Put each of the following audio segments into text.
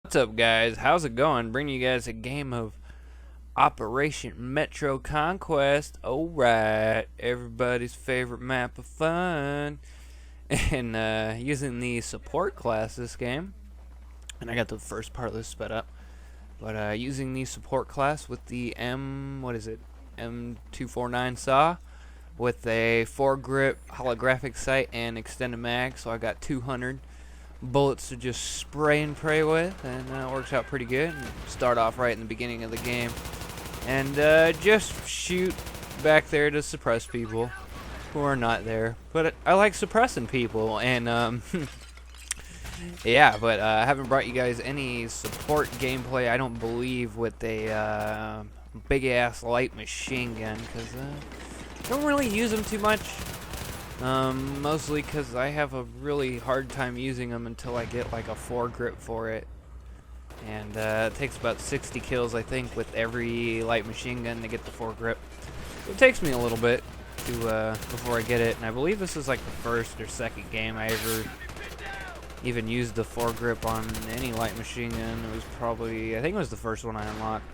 What's up, guys? How's it going? Bringing you guys a game of Operation Metro Conquest. Alright, everybody's favorite map of fun. And using the support class this game. And I got the first part of this sped up. But using the support class with the M249 saw with a foregrip holographic sight and extended mag. So I got 200 bullets to just spray and pray with, and it works out pretty good. And start off right in the beginning of the game and just shoot back there to suppress people who are not there. But I like suppressing people, and yeah, but I haven't brought you guys any support gameplay, I don't believe, with a big ass light machine gun, because I don't really use them too much. Mostly because I have a really hard time using them until I get like a foregrip for it. And it takes about 60 kills, I think, with every light machine gun to get the foregrip. So it takes me a little bit to before I get it. And I believe this is like the first or second game I ever even used the foregrip on any light machine gun. It was probably, I think it was the first one I unlocked.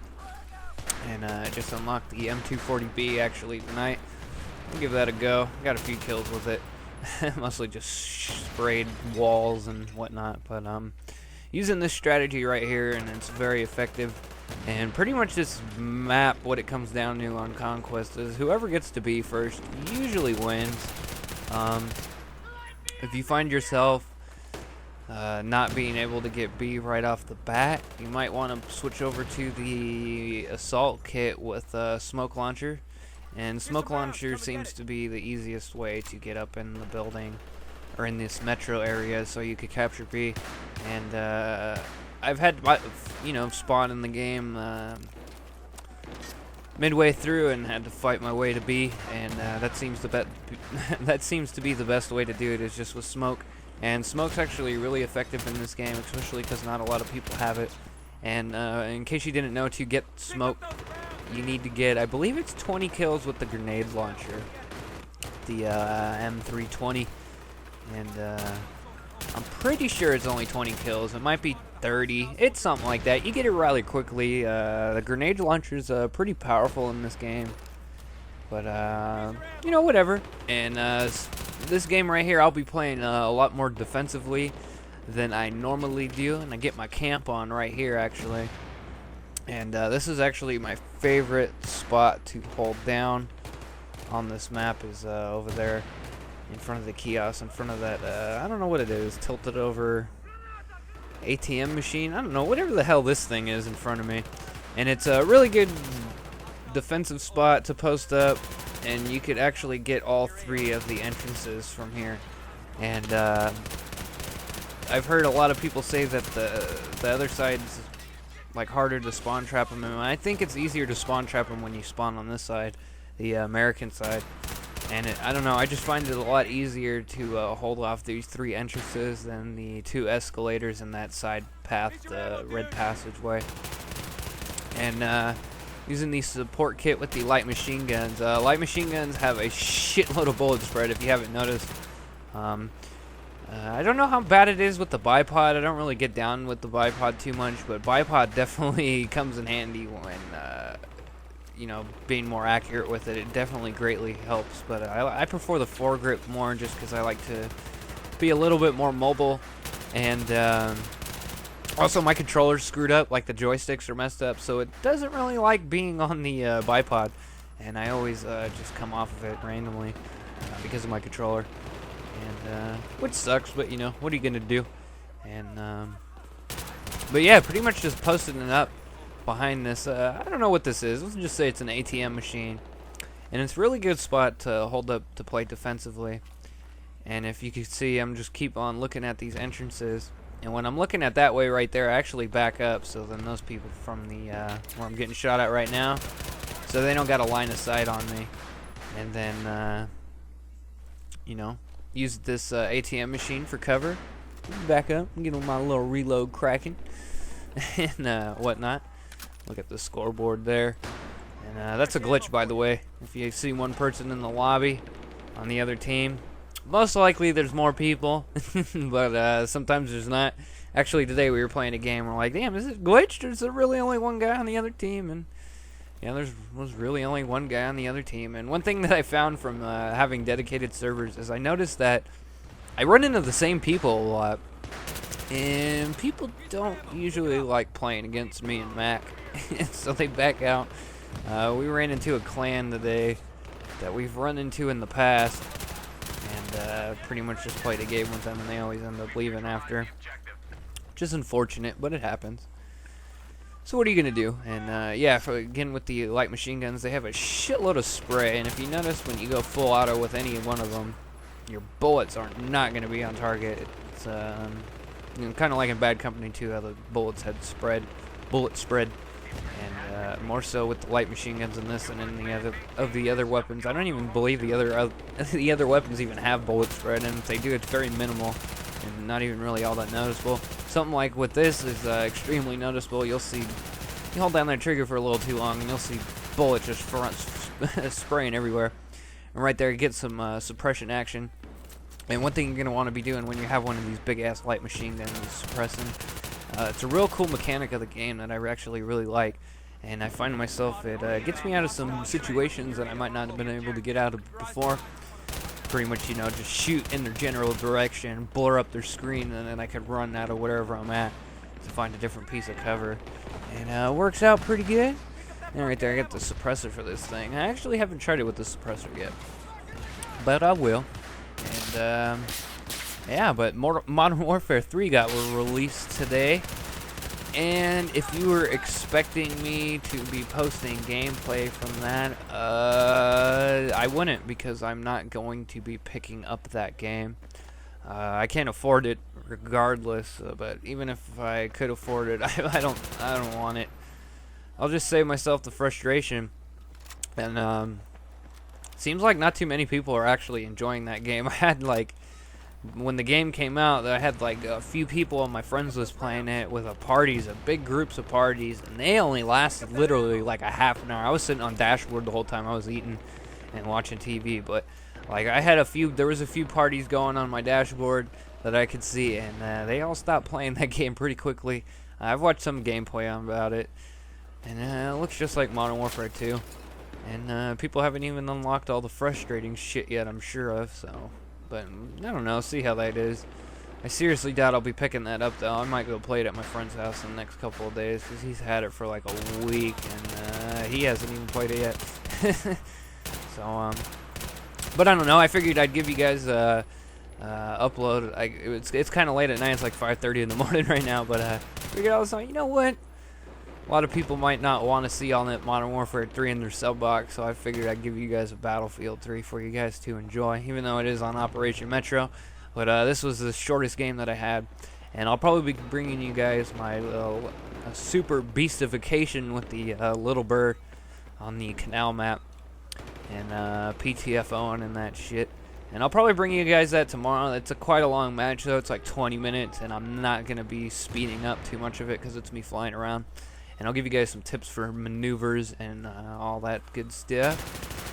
And I just unlocked the M240B actually tonight. I'll give that a go. Got a few kills with it. Mostly just sprayed walls and whatnot. But using this strategy right here, and it's very effective. And pretty much this map, what it comes down to on Conquest is whoever gets to B first usually wins. If you find yourself not being able to get B right off the bat, you might want to switch over to the assault kit with a smoke launcher. And smoke launcher seems to be the easiest way to get up in the building or in this metro area, so you could capture B. And I've had, spawn in the game midway through and had to fight my way to B, and that seems to be the best way to do it, is just with smoke. And smoke's actually really effective in this game, especially because not a lot of people have it. And in case you didn't know, to get smoke, you need to get, I believe it's 20 kills with the grenade launcher, the M320, and I'm pretty sure it's only 20 kills. It might be 30. It's something like that. You get it rather quickly. The grenade launcher is pretty powerful in this game, but whatever. And this game right here, I'll be playing a lot more defensively than I normally do, and I get my camp on right here actually. And this is actually my favorite spot to hold down on this map, is over there in front of the kiosk, in front of that, I don't know what it is, tilted over ATM machine, I don't know, whatever the hell this thing is in front of me. And it's a really good defensive spot to post up, and you could actually get all three of the entrances from here. And I've heard a lot of people say that the other side's like harder to spawn trap them in. I think it's easier to spawn trap them when you spawn on this side, the American side. And I don't know, I just find it a lot easier to hold off these three entrances than the two escalators in that side path, the red passageway. And using the support kit with the light machine guns. Light machine guns have a shitload of bullet spread, if you haven't noticed. I don't know how bad it is with the bipod. I don't really get down with the bipod too much, but bipod definitely comes in handy when, being more accurate with it. It definitely greatly helps, but I prefer the foregrip more just because I like to be a little bit more mobile. And also my controller's screwed up, like the joysticks are messed up, so it doesn't really like being on the bipod. And I always just come off of it randomly because of my controller. And which sucks, but what are you gonna do? And but yeah, pretty much just posting it up behind this. I don't know what this is. Let's just say it's an ATM machine, and it's a really good spot to hold up to play defensively. And if you can see, I'm just keep on looking at these entrances, and when I'm looking at that way right there, I actually back up, so then those people from the where I'm getting shot at right now, so they don't got a line of sight on me. And then use this ATM machine for cover. Back up, get my little reload cracking, and whatnot. Look at the scoreboard there. And that's a glitch, by the way. If you see one person in the lobby on the other team, most likely there's more people, but sometimes there's not. Actually, today we were playing a game. We're like, damn, is it glitched? Or is there really only one guy on the other team? And yeah, there was really only one guy on the other team. And one thing that I found from having dedicated servers is I noticed that I run into the same people a lot. And people don't usually like playing against me and Mac. So they back out. We ran into a clan today that we've run into in the past. And pretty much just played a game with them, and they always end up leaving after. Which is unfortunate, but it happens. So what are you going to do? And yeah, again with the light machine guns, they have a shitload of spray. And if you notice, when you go full auto with any one of them, your bullets are not going to be on target. It's kind of like in Bad Company 2, how the bullets had bullet spread. And more so with the light machine guns in this than in the other weapons. I don't even believe the other weapons even have bullet spread, and if they do, it's very minimal and not even really all that noticeable. Something like with this is extremely noticeable. You'll see, you hold down that trigger for a little too long, and you'll see bullets just spraying everywhere. And right there, you get some suppression action. And one thing you're going to want to be doing when you have one of these big-ass light machine guns is suppressing. It's a real cool mechanic of the game that I actually really like. And I find myself, it gets me out of some situations that I might not have been able to get out of before. Pretty much, you know, just shoot in their general direction, blur up their screen, and then I could run out of wherever I'm at to find a different piece of cover. And it works out pretty good. And right there, I got the suppressor for this thing. I actually haven't tried it with the suppressor yet, but I will. And yeah, but Modern Warfare 3 got released today. And if you were expecting me to be posting gameplay from that, I wouldn't, because I'm not going to be picking up that game. I can't afford it regardless, but even if I could afford it, I don't want it. I'll just save myself the frustration. And seems like not too many people are actually enjoying that game. I had like, when the game came out, I had like a few people on my friends list playing it with parties, big groups of parties, and they only lasted literally like a half an hour. I was sitting on dashboard the whole time I was eating and watching TV, but like I had there was a few parties going on my dashboard that I could see, and they all stopped playing that game pretty quickly. I've watched some gameplay about it, and it looks just like Modern Warfare 2. And people haven't even unlocked all the frustrating shit yet, I'm sure of, so. But I don't know, see how that is. I seriously doubt I'll be picking that up, though. I might go play it at my friend's house in the next couple of days, because he's had it for like a week, and he hasn't even played it yet. So, but I don't know, I figured I'd give you guys upload. It's kind of late at night, it's like 5:30 in the morning right now, but I figured I was like, you know what? A lot of people might not want to see all that Modern Warfare 3 in their sub box, so I figured I'd give you guys a Battlefield 3 for you guys to enjoy, even though it is on Operation Metro. But this was the shortest game that I had, and I'll probably be bringing you guys my super beastification with the little bird on the canal map, and PTFOing and that shit. And I'll probably bring you guys that tomorrow. It's quite a long match, though. It's like 20 minutes, and I'm not going to be speeding up too much of it because it's me flying around. And I'll give you guys some tips for maneuvers and all that good stuff.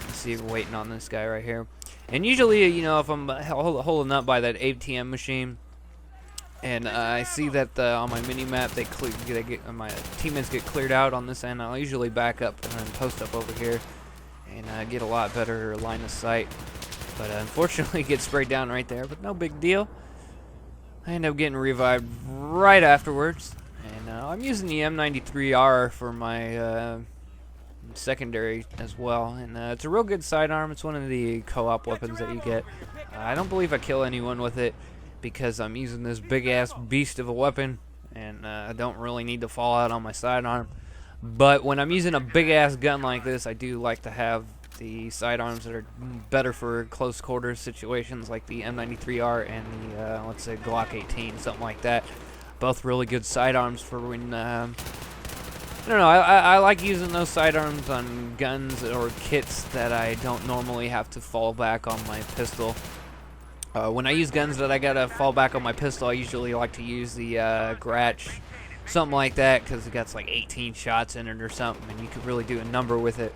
Let's see, we're waiting on this guy right here. And usually, you know, if I'm holding up by that ATM machine, and I see that on my mini-map my teammates get cleared out on this end, I'll usually back up and then post up over here and get a lot better line of sight. But unfortunately, get sprayed down right there, but no big deal. I end up getting revived right afterwards. And I'm using the M93R for my secondary as well, and it's a real good sidearm. It's one of the co-op weapons that you get. I don't believe I kill anyone with it because I'm using this big-ass beast of a weapon, and I don't really need to fall out on my sidearm. But when I'm using a big-ass gun like this, I do like to have the sidearms that are better for close quarters situations, like the M93R and the, let's say, Glock 18, something like that. Both really good sidearms for when, I don't know, I like using those sidearms on guns or kits that I don't normally have to fall back on my pistol. When I use guns that I gotta fall back on my pistol, I usually like to use the Gratch, something like that, because it got like 18 shots in it or something, and you could really do a number with it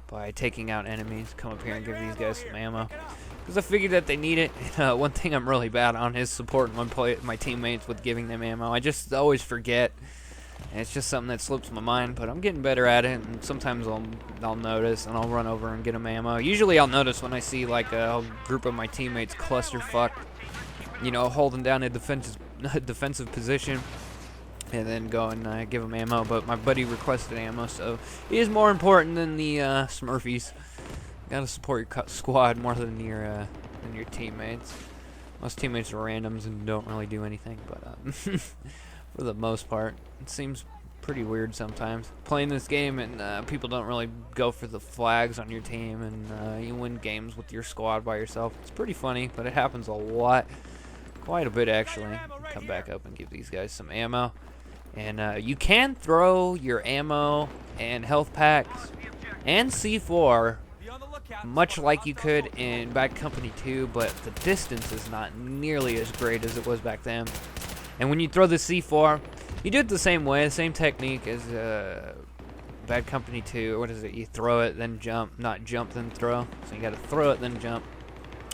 by taking out enemies. Come up here and give these guys some ammo. because I figured that they need it. One thing I'm really bad on is supporting my teammates with giving them ammo. I just always forget. And it's just something that slips my mind, but I'm getting better at it, and sometimes I'll notice, and I'll run over and get them ammo. Usually I'll notice when I see like a group of my teammates clusterfuck, you know, holding down a defensive position, and then go and give them ammo. But my buddy requested ammo, so it is more important than the Smurfies. You gotta support your squad more than your teammates. Most teammates are randoms and don't really do anything, but for the most part, it seems pretty weird sometimes playing this game, and people don't really go for the flags on your team, and you win games with your squad by yourself. It's pretty funny, but it happens a lot, quite a bit actually. Come back up and give these guys some ammo, and you can throw your ammo and health packs and C4 much like you could in Bad Company 2, but the distance is not nearly as great as it was back then. And when you throw the C4, you do it the same way, the same technique as Bad Company 2. What is it? You throw it, then jump, not jump, then throw. So you got to throw it, then jump.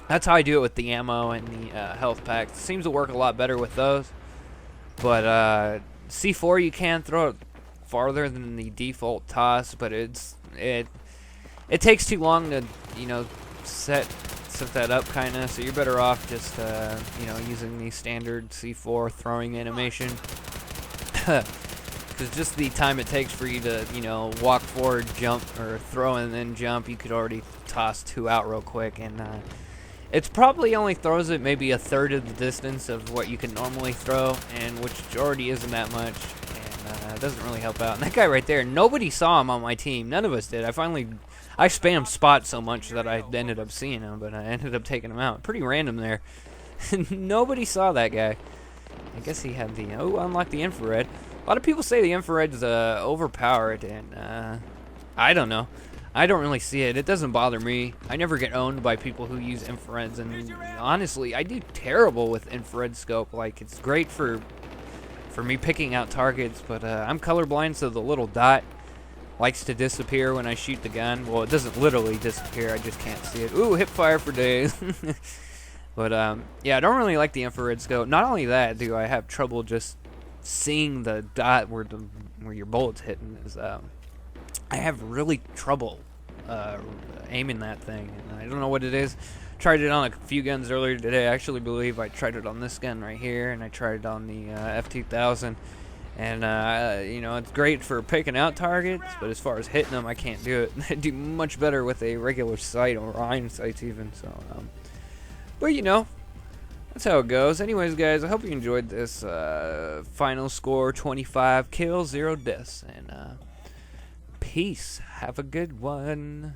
That's how I do it with the ammo and the health packs. It seems to work a lot better with those. But C4, you can throw it farther than the default toss, but it takes too long to, you know, set that up kind of, so you're better off just you know, using the standard C4 throwing animation, because just the time it takes for you to, you know, walk forward, jump, or throw and then jump, you could already toss 2 out real quick, and it's probably only throws it maybe a third of the distance of what you can normally throw, and which already isn't that much, and it doesn't really help out. And that guy right there, nobody saw him on my team. None of us did. I spammed spot so much that I ended up seeing him, but I ended up taking him out. Pretty random there. Nobody saw that guy. I guess he had the... Oh, unlock the infrared. A lot of people say the infrared's overpowered, and I don't know. I don't really see it. It doesn't bother me. I never get owned by people who use infrareds, and honestly, I do terrible with infrared scope. Like, it's great for me picking out targets, but I'm colorblind, so the little dot likes to disappear when I shoot the gun. Well, it doesn't literally disappear, I just can't see it. Ooh, hip fire for days. But yeah, I don't really like the infrared scope. Not only that, do I have trouble just seeing the dot where your bullet's hitting. I have really trouble aiming that thing, and I don't know what it is. Tried it on a few guns earlier today. I actually believe I tried it on this gun right here, and I tried it on the F2000. And, you know, it's great for picking out targets, but as far as hitting them, I can't do it. I do much better with a regular sight, or iron sights even, so, but, you know, that's how it goes. Anyways, guys, I hope you enjoyed this, final score, 25 kills, 0 deaths, and, peace. Have a good one.